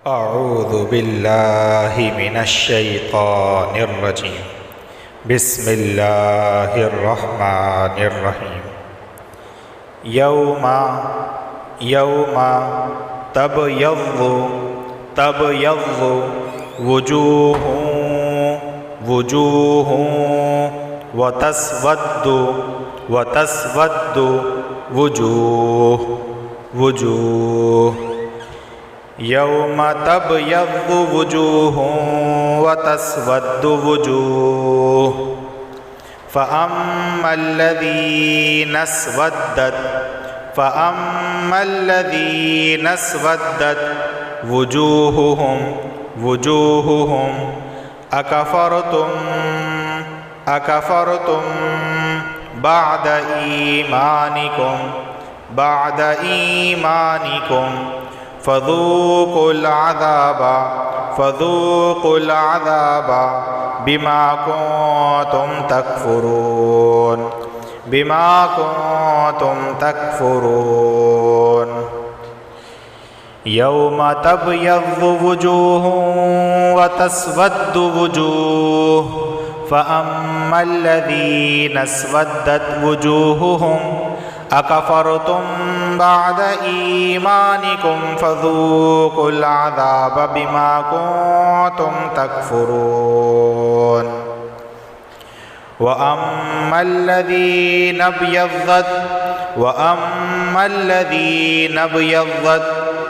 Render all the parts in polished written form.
اعوذ باللہ من الشیطان الرجیم بسم اللہ الرحمن الرحیم یوم تبیض وجوہ وتسود وجوہ یوم تبیض وجوہ وتسود وجوہ فأما الذین اسودت وجوہہم اکفرتم بعد ایمانکم فذوقوا العذاب بما كنتم تکفرون یوم تبیض وجوہ وتسود وجوہ فأما الذین اسودت وجوہہم اکفرتم بعد ایمانکم فذوقوا العذاب بما کنتم تکفرون وأما الذین ابیضت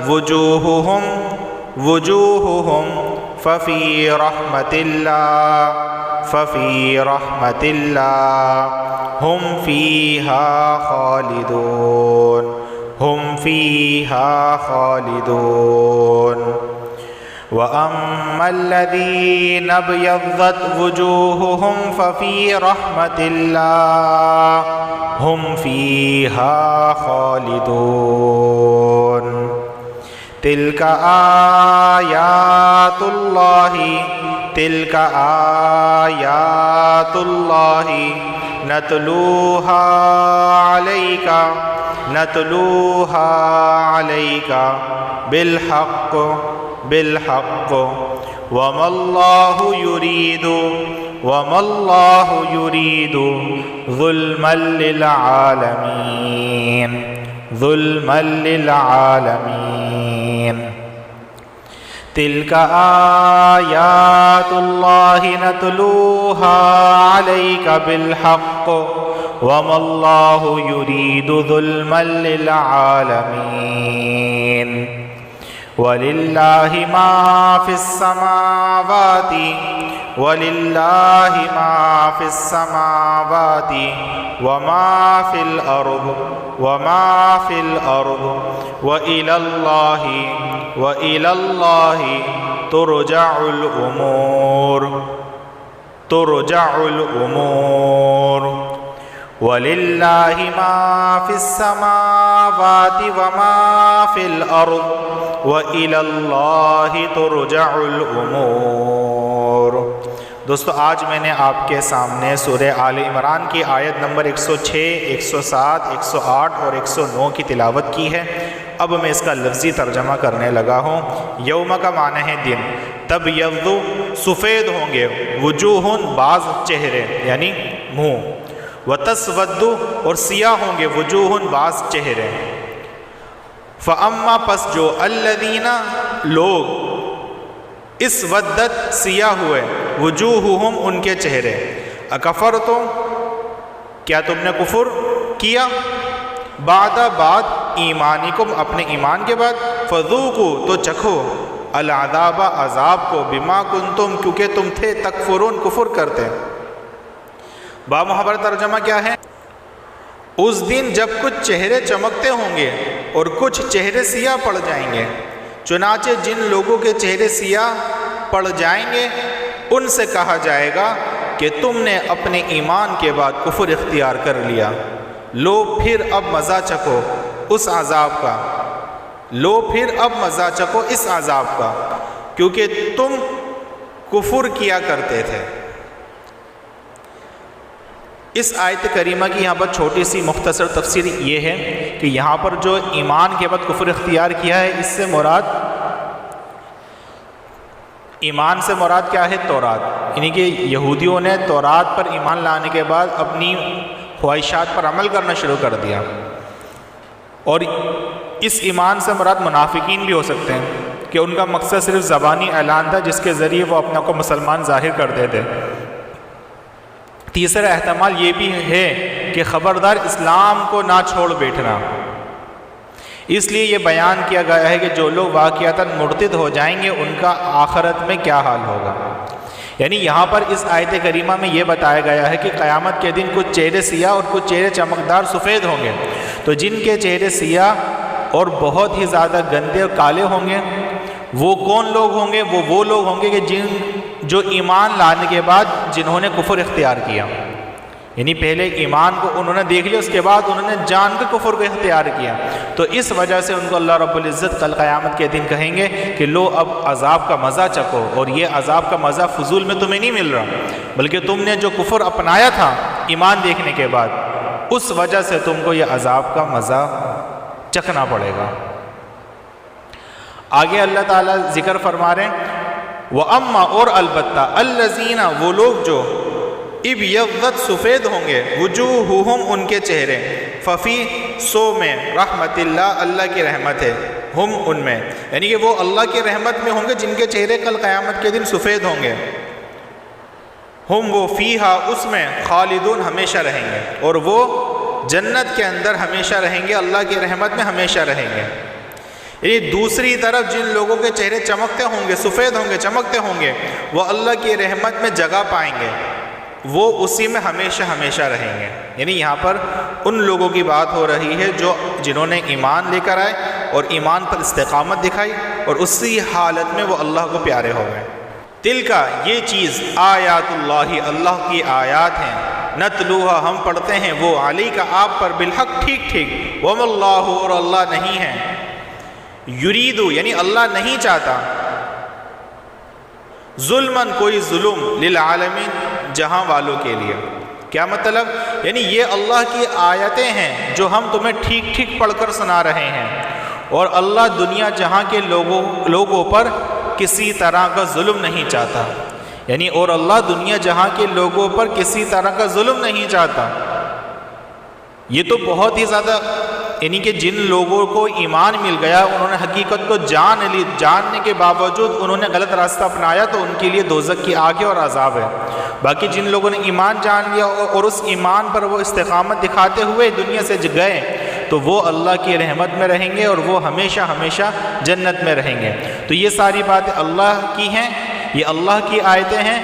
وجوہہم ففی رحمت اللہ ہم فیہا خالدون وَأَمَّا الَّذِينَ ابْيَضَّتْ وُجُوهُهُمْ فَفِي رَحْمَةِ اللَّهِ هُمْ فِيهَا خَالِدُونَ تِلْكَ آيَاتُ اللَّهِ نَتْلُوهَا عَلَيْكَ بالحق وما الله يريد ظلما للعالمين تلك آيات الله نتلوها عليك بالحق وما الله يريد ظلما للعالمين وَلِلَّهِ مَا فِي السَّمَاوَاتِ وَمَا فِي الْأَرْضِ وَإِلَى اللَّهِ تُرْجَعُ الْأُمُورُ وَلِلَّهِ مَا فِي السَّمَاوَاتِ وَمَا فِي الْأَرْضِ وَإِلَى اللَّهِ تُرْجَعُ الْأُمُورُ دوستو آج میں نے آپ کے سامنے سورہ آل عمران کی آیت نمبر 106, 107, 108 اور 109 کی تلاوت کی ہے۔ اب میں اس کا لفظی ترجمہ کرنے لگا ہوں۔ یوم کا معنی ہے دن، تبیض سفید ہوں گے، وجوہ بعض چہرے یعنی منہ، وتسود اور سیاہ ہوں گے، وجوہ بعض چہرے۔ فَأَمَّا پس جو الَّذِينَ لوگ اسودت سیاہ ہوئے، وجوہہم ان کے چہرے، اکفرتم کیا تم نے کفر کیا، بعد ایمانکم اپنے ایمان کے بعد، فذوقوا تو چکھو العذاب عذاب کو، بما کنتم کیونکہ تم تھے تکفرون کفر کرتے۔ بامحاورہ ترجمہ کیا ہے؟ اس دن جب کچھ چہرے چمکتے ہوں گے اور کچھ چہرے سیاہ پڑ جائیں گے، چنانچہ جن لوگوں کے چہرے سیاہ پڑ جائیں گے ان سے کہا جائے گا کہ تم نے اپنے ایمان کے بعد کفر اختیار کر لیا، لو پھر اب مزہ چکھو اس عذاب کا، کیونکہ تم کفر کیا کرتے تھے۔ اس آیت کریمہ کی یہاں پر چھوٹی سی مختصر تفسیر یہ ہے کہ یہاں پر جو ایمان کے بعد کفر اختیار کیا ہے، اس سے مراد ایمان سے مراد کیا ہے؟ تورات، یعنی کہ یہودیوں نے تورات پر ایمان لانے کے بعد اپنی خواہشات پر عمل کرنا شروع کر دیا، اور اس ایمان سے مراد منافقین بھی ہو سکتے ہیں کہ ان کا مقصد صرف زبانی اعلان تھا جس کے ذریعے وہ اپنے کو مسلمان ظاہر کرتے تھے۔ تیسرا احتمال یہ بھی ہے کہ خبردار اسلام کو نہ چھوڑ بیٹھنا، اس لیے یہ بیان کیا گیا ہے کہ جو لوگ واقعتاً مرتد ہو جائیں گے ان کا آخرت میں کیا حال ہوگا۔ یعنی یہاں پر اس آیت کریمہ میں یہ بتایا گیا ہے کہ قیامت کے دن کچھ چہرے سیاہ اور کچھ چہرے چمکدار سفید ہوں گے، تو جن کے چہرے سیاہ اور بہت ہی زیادہ گندے اور کالے ہوں گے وہ کون لوگ ہوں گے؟ وہ لوگ ہوں گے کہ جو ایمان لانے کے بعد جنہوں نے کفر اختیار کیا، یعنی پہلے ایمان کو انہوں نے دیکھ لیا، اس کے بعد انہوں نے جان کے کفر کو اختیار کیا، تو اس وجہ سے ان کو اللہ رب العزت کل قیامت کے دن کہیں گے کہ لو اب عذاب کا مزہ چکھو، اور یہ عذاب کا مزہ فضول میں تمہیں نہیں مل رہا، بلکہ تم نے جو کفر اپنایا تھا ایمان دیکھنے کے بعد اس وجہ سے تم کو یہ عذاب کا مزہ چکھنا پڑے گا۔ آگے اللہ تعالیٰ ذکر فرما رہے ہیں وَأَمَّا اور البتہ الَّذِينَ وہ لوگ جو ابیضت سفید ہوں گے وجوہہم ان کے چہرے ففی سو میں رحمت اللہ اللہ کی رحمت ہے ہم ان میں، یعنی کہ وہ اللہ کی رحمت میں ہوں گے جن کے چہرے کل قیامت کے دن سفید ہوں گے، ہم وہ فیہا اس میں خالدون ہمیشہ رہیں گے، اور وہ جنت کے اندر ہمیشہ رہیں گے، اللہ کی رحمت میں ہمیشہ رہیں گے۔ یعنی دوسری طرف جن لوگوں کے چہرے چمکتے ہوں گے، سفید ہوں گے، چمکتے ہوں گے، وہ اللہ کی رحمت میں جگہ پائیں گے، وہ اسی میں ہمیشہ ہمیشہ رہیں گے۔ یعنی یہاں پر ان لوگوں کی بات ہو رہی ہے جنہوں نے ایمان لے کر آئے اور ایمان پر استقامت دکھائی اور اسی حالت میں وہ اللہ کو پیارے ہو گئے۔ دل کا یہ چیز آیات اللہ اللہ کی آیات ہیں، نتلوہا ہم پڑھتے ہیں وہ علی کا آپ پر بالحق ٹھیک ٹھیک، وما اللہ اور اللہ نہیں ہے، یریدو یعنی اللہ نہیں چاہتا، ظلمن کوئی ظلم للعالمین جہاں والوں کے لیے۔ کیا مطلب؟ یعنی یہ اللہ کی آیتیں ہیں جو ہم تمہیں ٹھیک ٹھیک پڑھ کر سنا رہے ہیں، اور اللہ دنیا جہاں کے لوگوں پر کسی طرح کا ظلم نہیں چاہتا، یعنی اور اللہ دنیا جہاں کے لوگوں پر کسی طرح کا ظلم نہیں چاہتا۔ یہ تو بہت ہی زیادہ، یعنی کہ جن لوگوں کو ایمان مل گیا انہوں نے حقیقت کو جاننے کے باوجود انہوں نے غلط راستہ اپنایا تو ان کے لیے دوزخ کی آگ اور عذاب ہے۔ باقی جن لوگوں نے ایمان جان لیا اور اس ایمان پر وہ استقامت دکھاتے ہوئے دنیا سے گئے تو وہ اللہ کی رحمت میں رہیں گے اور وہ ہمیشہ ہمیشہ جنت میں رہیں گے۔ تو یہ ساری باتیں اللہ کی ہیں، یہ اللہ کی آیتیں ہیں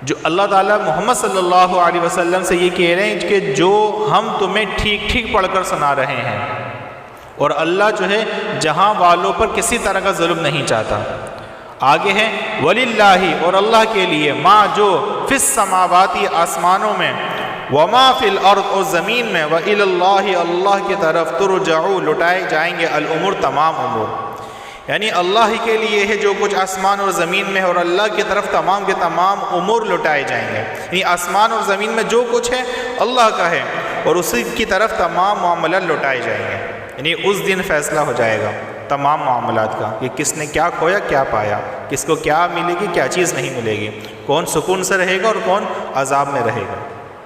جو اللہ تعالیٰ محمد صلی اللہ علیہ وسلم سے یہ کہہ رہے ہیں کہ جو ہم تمہیں ٹھیک ٹھیک پڑھ کر سنا رہے ہیں، اور اللہ جو ہے جہاں والوں پر کسی طرح کا ظلم نہیں چاہتا۔ آگے ہے وَلِلَّهِ اور اللہ کے لیے ما جو فی السماواتی آسمانوں میں، وما فی الارض اور زمین میں، وَإِلَى اللَّهِ اللہ کی طرف ترجعوا لٹائے جائیں گے الامور تمام امور، یعنی اللہ ہی کے لیے ہے جو کچھ آسمان اور زمین میں ہے، اور اللہ کی طرف تمام کے تمام امور لٹائے جائیں گے، یعنی آسمان اور زمین میں جو کچھ ہے اللہ کا ہے اور اسی کی طرف تمام معاملات لٹائے جائیں گے، یعنی اس دن فیصلہ ہو جائے گا تمام معاملات کا کہ کس نے کیا کھویا کیا پایا، کس کو کیا ملے گی کیا چیز نہیں ملے گی، کون سکون سے رہے گا اور کون عذاب میں رہے گا۔